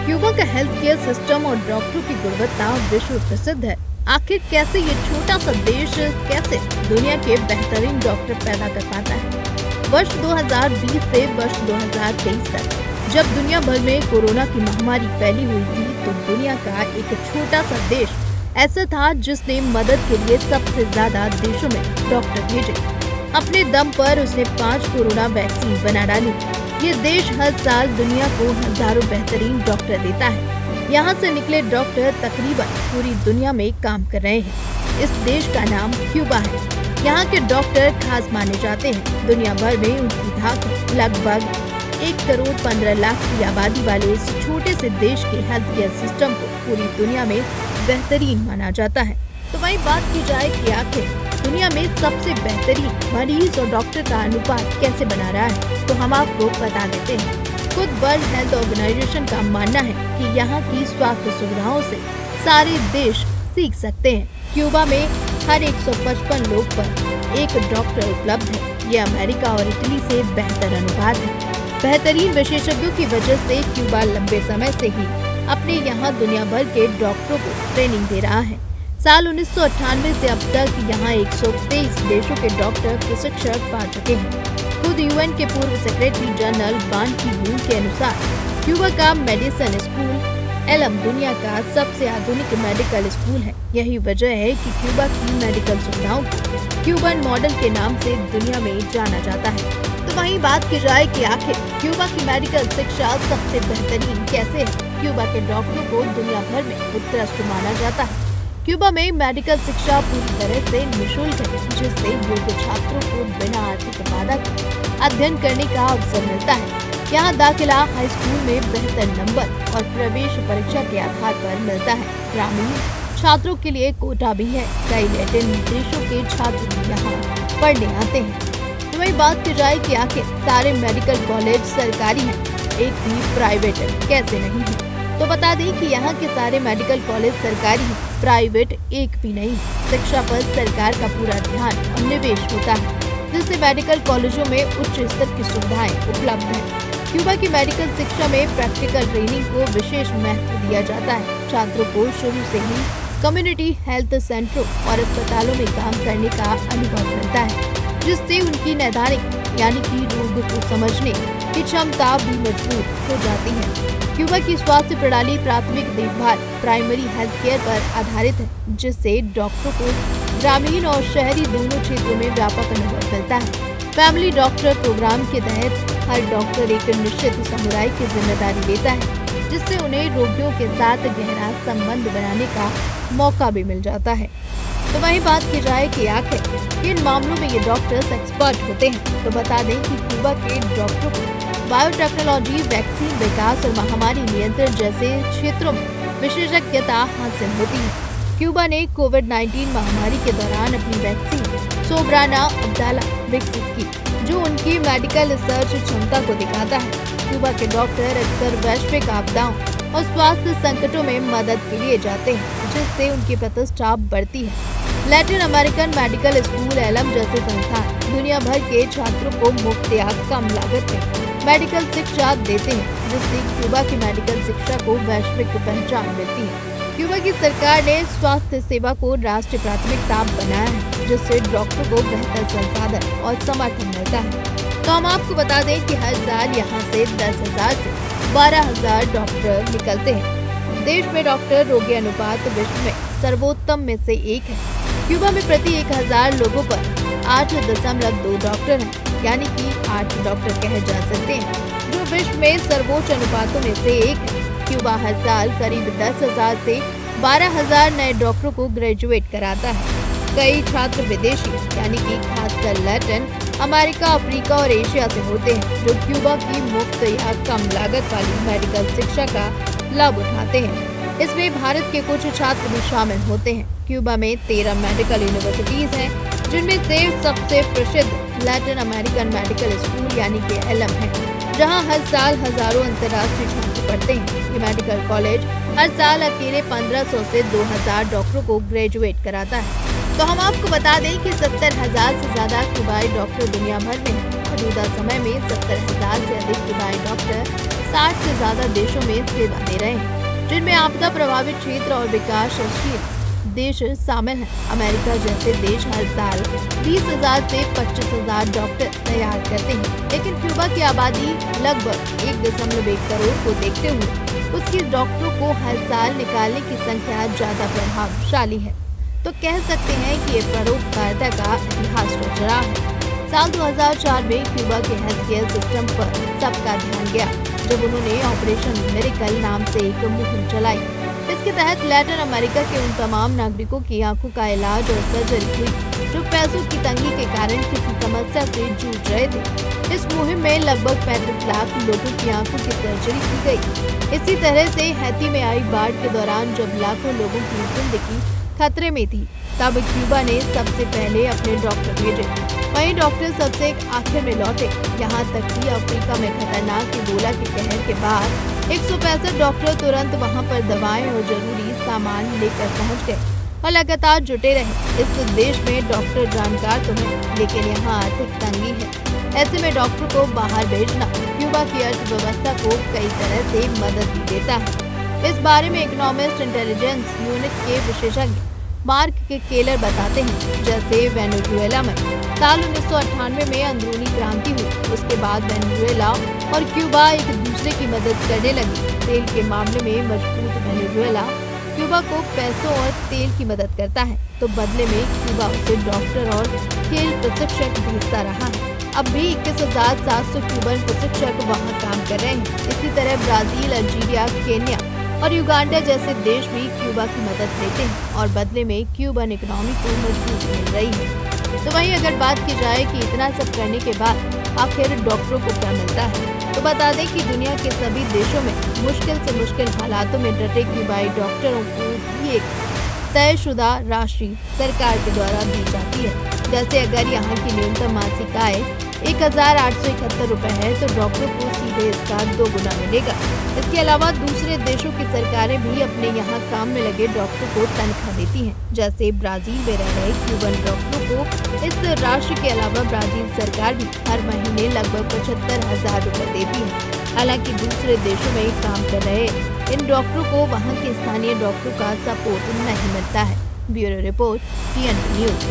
Cuba का health care system और डॉक्टरों की गुणवत्ता विश्व प्रसिद्ध है। आखिर कैसे ये छोटा सा देश कैसे दुनिया के बेहतरीन डॉक्टर पैदा कर पाता है? वर्ष 2020 से वर्ष 2023 तक जब दुनिया भर में कोरोना की महामारी फैली हुई थी, तो दुनिया का एक छोटा सा देश ऐसा था जिसने मदद के लिए सबसे ज्यादा देशों में डॉक्टर भेजे। अपने दम पर उसने 5 कोरोना वैक्सीन बना डाली। ये देश हर साल दुनिया को हजारों बेहतरीन डॉक्टर देता है। यहाँ से निकले डॉक्टर तकरीबन पूरी दुनिया में काम कर रहे हैं। इस देश का नाम क्यूबा है। यहाँ के डॉक्टर खास माने जाते हैं। दुनिया भर में उनकी धाक है। लगभग 1 करोड़ 15 लाख की आबादी वाले इस छोटे से देश के हेल्थ केयर सिस्टम को पूरी दुनिया में बेहतरीन माना जाता है। तो वही बात की जाए कि आखिर दुनिया में सबसे बेहतरीन मरीज और डॉक्टर का अनुपात कैसे बना रहा है, तो हम आपको बता देते हैं। खुद वर्ल्ड हेल्थ ऑर्गेनाइजेशन का मानना है कि यहाँ की स्वास्थ्य सुविधाओं से सारे देश सीख सकते हैं। क्यूबा में हर 155 लोग पर एक डॉक्टर उपलब्ध है। ये अमेरिका और इटली से बेहतर अनुपात है। बेहतरीन विशेषज्ञों की वजह से क्यूबा लंबे समय से ही अपने यहाँ दुनिया भर के डॉक्टरों को ट्रेनिंग दे रहा है। साल 1998 से अब तक यहाँ 123 देशों के डॉक्टर प्रशिक्षण पा चुके हैं। खुद यूएन के पूर्व सेक्रेटरी जनरल बान की मून के अनुसार क्यूबा का मेडिसिन स्कूल एलम दुनिया का सबसे आधुनिक मेडिकल स्कूल है। यही वजह है कि क्यूबा की मेडिकल सुविधाओं को क्यूबन मॉडल के नाम से दुनिया में जाना जाता है। तो वहीं बात की जाए कि आखिर क्यूबा की मेडिकल शिक्षा सबसे बेहतरीन कैसे है? क्यूबा के डॉक्टरों को दुनिया भर में उत्कृष्ट माना जाता है। क्यूबा में मेडिकल शिक्षा पूरी तरह से निःशुल्क है, जिससे योग्य छात्रों को बिना आर्थिक बाधा के अध्ययन करने का अवसर मिलता है। यहाँ दाखिला हाई स्कूल में बेहतर नंबर और प्रवेश परीक्षा के आधार पर मिलता है। ग्रामीण छात्रों के लिए कोटा भी है। कई लैटिन देशों के छात्र यहाँ पढ़ने आते हैं। तो वही बात की जाए कि आखिर सारे मेडिकल कॉलेज सरकारी हैं, एक भी प्राइवेट कैसे नहीं है? तो बता दें कि यहाँ के सारे मेडिकल कॉलेज सरकारी हैं, प्राइवेट एक भी नहीं। शिक्षा पर सरकार का पूरा ध्यान और निवेश होता है, जिससे मेडिकल कॉलेजों में उच्च स्तर की सुविधाएं उपलब्ध हैं। क्यूबा की मेडिकल शिक्षा में प्रैक्टिकल ट्रेनिंग को विशेष महत्व दिया जाता है। छात्रों को शुरू से ही कम्युनिटी हेल्थ सेंटरों और अस्पतालों में काम करने का अनुभव मिलता है, जिससे उनकी नैदानिक यानी कि रोग को समझने की क्षमता भी मजबूत हो जाती है। क्यूबा की स्वास्थ्य प्रणाली प्राथमिक देखभाल प्राइमरी हेल्थ केयर पर आधारित है, जिससे डॉक्टरों को ग्रामीण और शहरी दोनों क्षेत्रों में व्यापक अनुभव मिलता है। फैमिली डॉक्टर प्रोग्राम के तहत हर डॉक्टर एक निश्चित समुदाय की जिम्मेदारी लेता है, जिससे उन्हें रोगियों के साथ गहरा संबंध बनाने का मौका भी मिल जाता है। तो वहीं बात की जाए कि आखिर किन मामलों में ये डॉक्टर्स एक्सपर्ट होते हैं, तो बता दें कि क्यूबा के डॉक्टरों को बायोटेक्नोलॉजी, वैक्सीन विकास और महामारी नियंत्रण जैसे क्षेत्रों में विशेषज्ञता हासिल होती है। क्यूबा ने कोविड-19 महामारी के दौरान अपनी वैक्सीन सोब्राना अब्दाला विकसित की, जो उनकी मेडिकल रिसर्च क्षमता को दिखाता है। क्यूबा के डॉक्टर अक्सर वैश्विक आपदाओं और स्वास्थ्य संकटों में मदद के लिए जाते हैं, जिससे उनकी प्रतिष्ठा बढ़ती है। Latin American medical school ELAM जैसे संस्थान दुनिया भर के छात्रों को मुफ्त या कम लागत में मेडिकल शिक्षा देते हैं, जिससे क्यूबा की मेडिकल शिक्षा को वैश्विक पहचान मिलती है। क्यूबा की सरकार ने स्वास्थ्य सेवा को राष्ट्रीय प्राथमिकता बनाया है, जिससे डॉक्टरों को बेहतर संसाधन और समर्थन मिलता है। तो हम आपको बता दें कि हर साल यहाँ से 10,000 से 12,000 डॉक्टर निकलते हैं। देश में डॉक्टर रोगी अनुपात विश्व में सर्वोत्तम में से एक है। क्यूबा में प्रति 1,000 लोगों पर 8.2 डॉक्टर हैं, यानी कि 8 डॉक्टर कहे जा सकते हैं, जो विश्व में सर्वोच्च अनुपातों में से एक है। क्यूबा हर साल करीब 10,000 से 12,000 नए डॉक्टरों को ग्रेजुएट कराता है। कई छात्र विदेशी यानी कि खासकर लैटिन अमेरिका, अफ्रीका और एशिया से होते हैं, जो क्यूबा की मुफ्त या कम लागत वाली मेडिकल शिक्षा का लाभ उठाते हैं। इसमें भारत के कुछ छात्र भी शामिल होते हैं। क्यूबा में 13 मेडिकल यूनिवर्सिटीज हैं, जिनमें से सबसे प्रसिद्ध लैटिन अमेरिकन मेडिकल स्कूल यानी कि एलम है, जहां हर साल हजारों अंतर्राष्ट्रीय छात्र पढ़ते हैं। ये मेडिकल कॉलेज हर साल अकेले 1500 से 2000 डॉक्टरों को ग्रेजुएट कराता है। तो हम आपको बता दें कि 70,000 से ज्यादा क्यूबाई डॉक्टर दुनिया भर में हैं। मौजूदा समय में 70,000 से अधिक क्यूबाई डॉक्टर 60 से ज्यादा देशों में सेवा दे रहे हैं, जिनमें आपदा प्रभावित क्षेत्र और विकासशील देश शामिल हैं। अमेरिका जैसे देश हर साल 20,000 से 25,000 डॉक्टर तैयार करते हैं, लेकिन क्यूबा की आबादी लगभग 1.1 करोड़ को देखते हुए उसकी डॉक्टरों को हर साल निकालने की संख्या ज्यादा प्रभावशाली है। तो कह सकते हैं कि ये परोपकारिता का इतिहास रच रहा है। साल 2004 में क्यूबा के हेल्थ केयर सिस्टम पर सबका ध्यान गया जब उन्होंने ऑपरेशन मिरेकल नाम से एक मुहिम चलाई। इसके तहत लैटिन अमेरिका के उन तमाम नागरिकों की आंखों का इलाज और सर्जरी हुई जो पैसों की तंगी के कारण किसी समस्या से जूझ रहे थे। इस मुहिम में लगभग 35 लाख लोगों की आंखों की सर्जरी की गई। इसी तरह से हैती में आई बाढ़ के दौरान जब लाखों लोगों की जिंदगी खतरे में थी, तब क्यूबा ने सबसे पहले अपने डॉक्टर भेजे। वहीं डॉक्टर सबसे आखिर में लौटे। यहाँ तक कि अफ्रीका में खतरनाक इबोला के कहर के बाद 165 डॉक्टर तुरंत वहाँ पर दवाएं और जरूरी सामान लेकर पहुँच गए और लगातार जुटे रहे। इस देश में डॉक्टर जानकार तो हैं, लेकिन यहाँ आर्थिक तंगी है। ऐसे में डॉक्टर को बाहर भेजना क्यूबा की अर्थव्यवस्था को कई तरह से मदद भी देता है। इस बारे में इकोनॉमिस्ट इंटेलिजेंस यूनिट के विशेषज्ञ मार्क के केलर बताते हैं, जैसे वेनेजुएला में साल 1998 में अंदरूनी क्रांति हुई। उसके बाद वेनेजुएला और क्यूबा एक दूसरे की मदद करने लगे। तेल के मामले में मजबूत वेनेजुएला क्यूबा को पैसों और तेल की मदद करता है, तो बदले में क्यूबा उसे डॉक्टर और खेल प्रशिक्षक भेजता रहा है। अब भी 21,700 क्यूबन प्रशिक्षक वहाँ काम कर रहे हैं। इसी तरह ब्राजील, अल्जीरिया, केन्या और युगांडा जैसे देश भी क्यूबा की मदद लेते हैं और बदले में क्यूबन इकोनॉमी को मजबूत मिल रही है। तो वहीं अगर बात की जाए कि इतना सब करने के बाद आखिर डॉक्टरों को क्या मिलता है, तो बता दें कि दुनिया के सभी देशों में मुश्किल से मुश्किल हालातों में डटे क्यूबाई डॉक्टरों को भी एक तयशुदा राशि सरकार के द्वारा दी जाती है। जैसे अगर यहाँ की न्यूनतम मासिक आय 1,871 रुपए है, तो डॉक्टर को सीधे इसका 2 गुना मिलेगा। इसके अलावा दूसरे देशों की सरकारें भी अपने यहाँ काम में लगे डॉक्टर को तनख्वाह देती हैं। जैसे ब्राजील में रह रहे क्यूबन डॉक्टरों को इस राशि के अलावा ब्राजील सरकार भी हर महीने लगभग 75,000 रुपए देती है। हालांकि दूसरे देशों में काम कर रहे इन डॉक्टरों को वहाँ के स्थानीय डॉक्टरों का सपोर्ट नहीं मिलता है। Bureau report, TNT news.